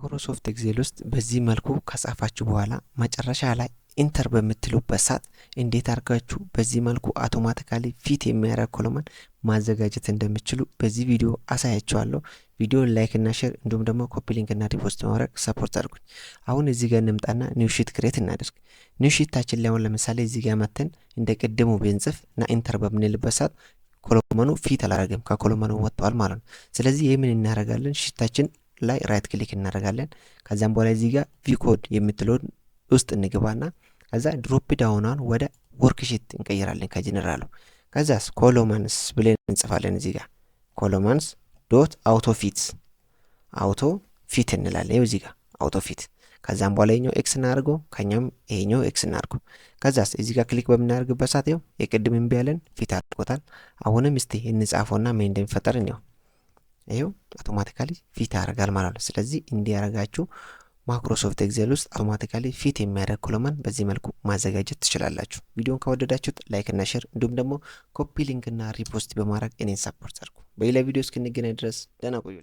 ማይክሮሶፍት ኤክሴል ውስጥ በዚህ መልኩ ከጻፋችሁ በኋላ መጨረሻ ላይ ኢንተር በምትሉበት ሰዓት እንዴት አድርጋችሁ በዚህ መልኩ አውቶማቲካሊ ፊት የሚያደርግ ኮለመን ማዘጋጀት እንደምትችሉ በዚህ ቪዲዮ አሳያችኋለሁ። ቪዲዮ ላይክ እና ሼር እንዲሁም ደግሞ ኮፒ ሊንክ እና ሪፖስት በማድረግ ሰፖርት አድርጉኝ። አሁን እዚህ ጋር እንምጣና ኒው ሺት ክሬት እናደርግ። ኒው ሺታችን ላይ አሁን ለምሳሌ እዚህ ጋር መተን እንደ ቅድሙ ብንጽፍ እና ኢንተር በምንልበት ሰዓት ኮለመኑ ፊት አላደረገም፣ ከኮለመኑ ወጥቷል ማለት ነው። ስለዚህ ይሄ ምን እናደርጋለን? ሺታችን ላይ ራይት ክሊክ እናደርጋለን። ከዛም በኋላ እዚህ ጋር ቪ ኮድ የምትለውን ውስጥ እንግባና ከዛ ድሮፕ ዳውኗን ወደ ወርክሺት እንቀይራለን ከጀነራሉ። ከዛስ ኮሎመንስ ብለን እንጽፋለን። እዚህ ጋር ኮሎመንስ ዶት አውቶ ፊት እንላለን። ይኸው እዚህ ጋር አውቶ ፊት። ከዛም በኋላ ይሄኛው ኤክስ እናድርገው፣ ከኛም ይሄኛው ኤክስ እናድርገው። ከዛስ እዚህ ጋር ክሊክ በምናደርግበት ሰዓት ይኸው የቅድም እምቢ ያለን ፊት አድርጎታል። አሁንም እስቲ እንጻፈውና ምን እንደሚፈጠር እንየው። ይሄው አውቶማቲካሊ ፊት ያደርጋል ማለት ነው። ስለዚህ እንዲያረጋችሁ ማይክሮሶፍት ኤክሴል ውስጥ አውቶማቲካሊ ፊት የሚያደርግ ኮለመን በዚህ መልኩ ማዘጋጀት ትችላላችሁ። ቪዲዮን ከወደዳችሁት ላይክ እና ሼር እንዲሁም ደግሞ ኮፒ ሊንክ እና ሪፖስት በማድረግ እኔን ሰፖርት አድርጉ። በሌላ ቪዲዮ እስክንገናኝ ድረስ ደህና ቆዩ።